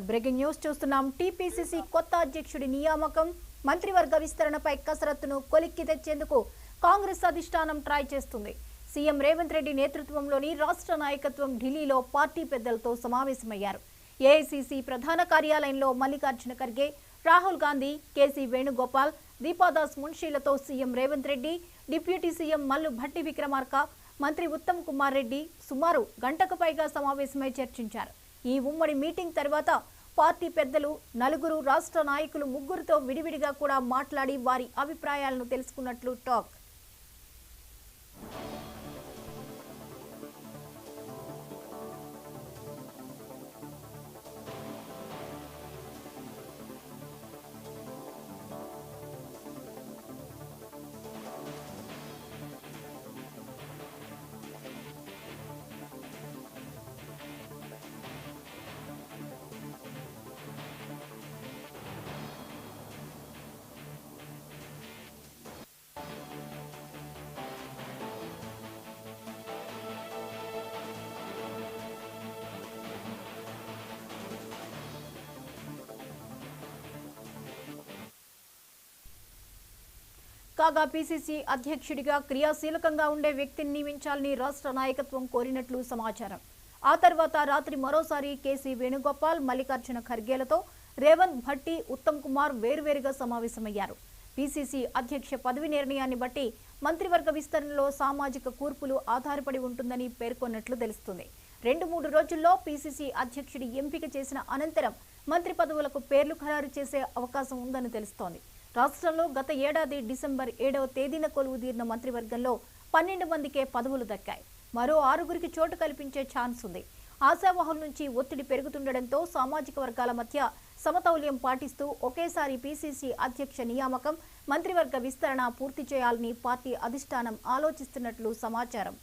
Breaking news చూస్తున్నాం. TPCC కొత్త అధ్యక్షుడి నియామకం, మంత్రివర్గ విస్తరణపై కసరత్తును కొలిక్కి తెచ్చేందుకు కాంగ్రెస్ అధిష్టానం ట్రై చేస్తుంది. సీఎం రేవంత్ రెడ్డి నేతృత్వంలోని రాష్ట్ర నాయకత్వం ఢిల్లీలో పార్టీ పెద్దలతో సమావేశమయ్యారు. ఏఐసీసీ ప్రధాన కార్యాలయంలో మల్లికార్జున ఖర్గే, రాహుల్ గాంధీ, కేసీ వేణుగోపాల్, దీపాదాస్ మున్షీలతో CM Revanth Reddy, deputy CM Mallu Bhatti Vikramarka, మంత్రి ఉత్తమ్ కుమార్ రెడ్డి సుమారు గంటకు పైగా సమావేశమై చర్చించారు. ఈ ఉమ్మడి మీటింగ్ తర్వాత పార్టీ పెద్దలు నలుగురు, రాష్ట్ర నాయకులు ముగ్గురుతో విడివిడిగా కూడా మాట్లాడి వారి అభిప్రాయాలను తెలుసుకున్నట్లు టాక్. కాగా పీసీసీ అధ్యక్షుడిగా క్రియాశీలకంగా ఉండే వ్యక్తిని నియమించాలని రాష్ట్ర నాయకత్వం కోరినట్లు సమాచారం. ఆ తర్వాత రాత్రి మరోసారి కేసీ వేణుగోపాల్, మల్లికార్జున ఖర్గేలతో రేవంత్, భట్టి, ఉత్తమ్ కుమార్ వేర్వేరుగా సమావేశమయ్యారు. పీసీసీ అధ్యక్ష పదవి నిర్ణయాన్ని బట్టి మంత్రివర్గ విస్తరణలో సామాజిక కూర్పులు ఆధారపడి ఉంటుందని పేర్కొన్నట్లు తెలుస్తుంది. 2-3 రోజుల్లో పీసీసీ అధ్యక్షుడి ఎంపిక చేసిన అనంతరం మంత్రి పదవులకు పేర్లు ఖరారు చేసే అవకాశం ఉందని తెలుస్తోంది. రాష్ట్రంలో గత ఏడాది డిసెంబర్ 7వ తేదీన కొలువుదీరిన మంత్రివర్గంలో 12 మందికే పదవులు దక్కాయి. మరో 6గురికి చోటు కల్పించే ఛాన్స్ ఉంది. ఆశావహుల నుంచి ఒత్తిడి పెరుగుతుండటంతో సామాజిక వర్గాల మధ్య సమతౌల్యం పాటిస్తూ ఒకేసారి పీసీసీ అధ్యక్ష నియామకం, మంత్రివర్గ విస్తరణ పూర్తి చేయాలని పార్టీ అధిష్టానం ఆలోచిస్తున్నట్లు సమాచారం.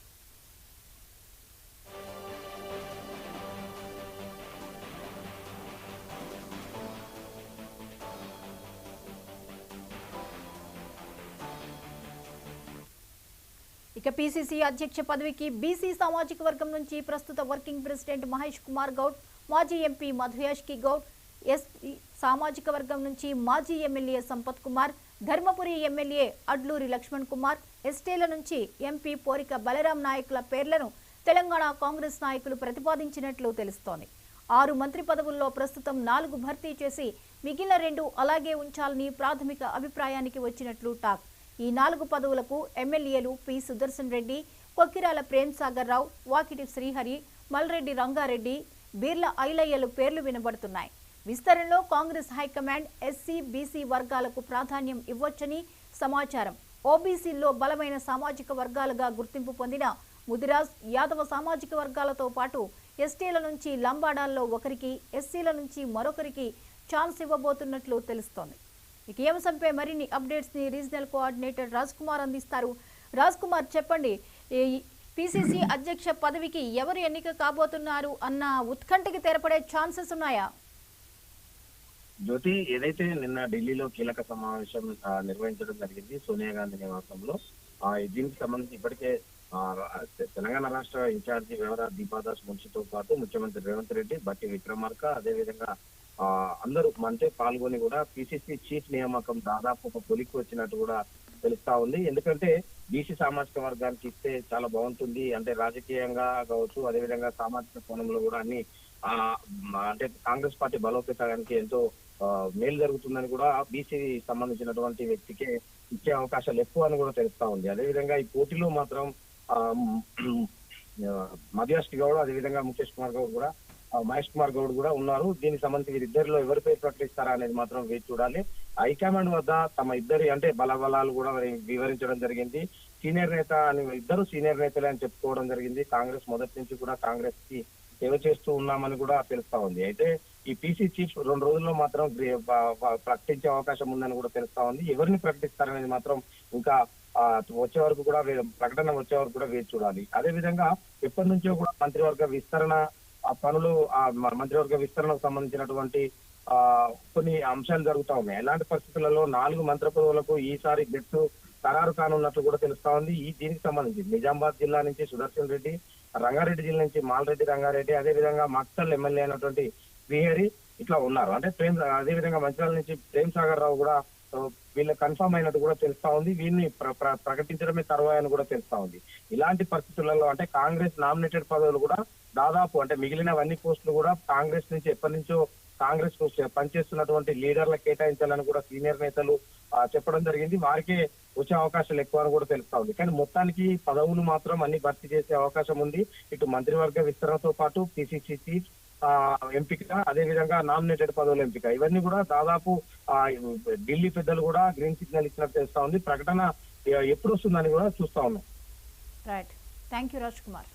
ఇక పీసీసీ అధ్యక్ష పదవికి బీసీ సామాజిక వర్గం నుంచి ప్రస్తుత వర్కింగ్ ప్రెసిడెంట్ మహేష్ కుమార్ గౌడ్, మాజీ ఎంపీ మధుయాష్కి గౌడ్, ఎస్పీ సామాజిక వర్గం నుంచి మాజీ ఎమ్మెల్యే సంపత్ కుమార్, ధర్మపురి ఎమ్మెల్యే అడ్లూరి లక్ష్మణ్ కుమార్, ఎస్టీల నుంచి ఎంపీ పోరిక బలరాం నాయకుల పేర్లను తెలంగాణ కాంగ్రెస్ నాయకులు ప్రతిపాదించినట్లు తెలుస్తోంది. 6 మంత్రి పదవుల్లో ప్రస్తుతం 4 భర్తీ చేసి మిగిలిన 2 అలాగే ఉంచాలని ప్రాథమిక అభిప్రాయానికి వచ్చినట్లు టాక్. ఈ 4 పదవులకు ఎమ్మెల్యేలు పి సుదర్శన్ రెడ్డి, కొక్కిరాల ప్రేమ్ సాగర్ రావు, వాకిటి శ్రీహరి, మల్రెడ్డి రంగారెడ్డి, బీర్ల ఐలయ్యలు పేర్లు వినబడుతున్నాయి. విస్తరణలో కాంగ్రెస్ హైకమాండ్ ఎస్సీ, బీసీ వర్గాలకు ప్రాధాన్యం ఇవ్వొచ్చని సమాచారం. ఓబీసీల్లో బలమైన సామాజిక వర్గాలుగా గుర్తింపు పొందిన ముదిరాజ్, యాదవ సామాజిక వర్గాలతో పాటు ఎస్టీల నుంచి లంబాడాల్లో ఒకరికి, ఎస్సీల నుంచి మరొకరికి ఛాన్స్ ఇవ్వబోతున్నట్లు తెలుస్తోంది. ఈ అంశంపై మరిన్ని అప్డేట్స్ ని రీజనల్ కోఆర్డినేటర్ రాజ్ కుమార్ అందిస్తారు. రాజ్ కుమార్, చెప్పండి, పీసీసీ అధ్యక్ష పదవికి ఎవరు ఎన్నిక కాబోతున్నారు అన్న ఉత్కంఠకి తెరపడే ఛాన్సెస్ ఉన్నాయా? జ్యోతి, ఏదైతే నిన్న ఢిల్లీలో కీలక సమావేశం నిర్వహించడం జరిగింది సోనియా గాంధీ నివాసంలో, దీనికి సంబంధించి ఇప్పటికే తెలంగాణ రాష్ట్ర ఇన్ఛార్జి వ్యవహార దీపాదాస్ మున్షితో పాటు ముఖ్యమంత్రి రేవంత్ రెడ్డి, బట్టి విక్రమార్క, అదేవిధంగా అందరూ అంటే పాల్గొని కూడా పీసీసీ చీఫ్ నియామకం దాదాపు ఒక కొలిక్కి వచ్చినట్టు కూడా తెలుస్తా ఉంది. ఎందుకంటే బీసీ సామాజిక వర్గానికి ఇస్తే చాలా బాగుంటుంది, అంటే రాజకీయంగా కావచ్చు, అదేవిధంగా సామాజిక కోణంలో కూడా అన్ని అంటే కాంగ్రెస్ పార్టీ బలోపేతానికి ఎంతో మేలు జరుగుతుందని కూడా బీసీ సంబంధించినటువంటి వ్యక్తికే ఇచ్చే అవకాశాలు ఎక్కువ అని కూడా తెలుస్తా ఉంది. అదేవిధంగా ఈ పోటీలో మాత్రం మధుయాష్కి గౌడ్, అదేవిధంగా మహేష్ కుమార్ గౌడ్ కూడా ఉన్నారు. దీనికి సంబంధించి వీరిద్దరిలో ఎవరి పేరు ప్రకటిస్తారా అనేది మాత్రం వేచి చూడాలి. హైకమాండ్ వద్ద తమ ఇద్దరి అంటే బలబలాలు కూడా వివరించడం జరిగింది. సీనియర్ నేత అని ఇద్దరు సీనియర్ నేతలే అని చెప్పుకోవడం జరిగింది. కాంగ్రెస్ మొదటి నుంచి కూడా కాంగ్రెస్ కి సేవ చేస్తూ ఉన్నామని కూడా తెలుస్తా ఉంది. అయితే ఈ పీసీ చీఫ్ 2 రోజుల్లో మాత్రం ప్రకటించే అవకాశం ఉందని కూడా తెలుస్తా ఉంది. ఎవరిని ప్రకటిస్తారనేది మాత్రం ఇంకా వచ్చే వరకు కూడా ప్రకటన వచ్చే వరకు కూడా వేచి చూడాలి. అదే విధంగా ఎప్పటి నుంచో కూడా మంత్రివర్గ విస్తరణ పనులు, మంత్రివర్గ విస్తరణకు సంబంధించినటువంటి కొన్ని అంశాలు జరుగుతా ఉన్నాయి. ఎలాంటి పరిస్థితులలో 4 మంత్రి పదవులకు ఈసారి గెట్టు ఖరారు కానున్నట్లు కూడా తెలుస్తా ఉంది. దీనికి సంబంధించి నిజామాబాద్ జిల్లా నుంచి సుదర్శన్ రెడ్డి, రంగారెడ్డి జిల్లా నుంచి మాల్రెడ్డి రంగారెడ్డి, అదేవిధంగా మక్తల్ ఎమ్మెల్యే అయినటువంటి శ్రీహరి ఇట్లా ఉన్నారు. అంటే అదే విధంగా మంచిర్యాల నుంచి ప్రేమ్ సాగర్ రావు కూడా వీళ్ళ కన్ఫర్మ్ అయినట్టు కూడా తెలుస్తా ఉంది. వీళ్ళని ప్రకటించడమే తర్వాయని కూడా తెలుస్తా ఉంది. ఇలాంటి పరిస్థితులలో అంటే కాంగ్రెస్ నామినేటెడ్ పదవులు కూడా దాదాపు అంటే మిగిలినవన్నీ పోస్టులు కూడా కాంగ్రెస్ నుంచి ఎప్పటి నుంచో కాంగ్రెస్ పనిచేస్తున్నటువంటి లీడర్లకు కేటాయించాలని కూడా సీనియర్ నేతలు చెప్పడం జరిగింది. వారికే వచ్చే అవకాశాలు ఎక్కువ అని కూడా తెలుస్తా ఉంది. కానీ మొత్తానికి పదవులు మాత్రం అన్ని భర్తీ చేసే అవకాశం ఉంది. ఇటు మంత్రివర్గ విస్తరణతో పాటు పిసిసి చీఫ్ ఎంపిక, అదే విధంగా నామినేటెడ్ పదవుల ఎంపిక, ఇవన్నీ కూడా దాదాపు ఢిల్లీ పెద్దలు కూడా గ్రీన్ సిగ్నల్ ఇచ్చినట్టు తెలుస్తా ఉంది. ప్రకటన ఎప్పుడు వస్తుందని కూడా చూస్తా ఉన్నాం. Right, thank you Raj Kumar.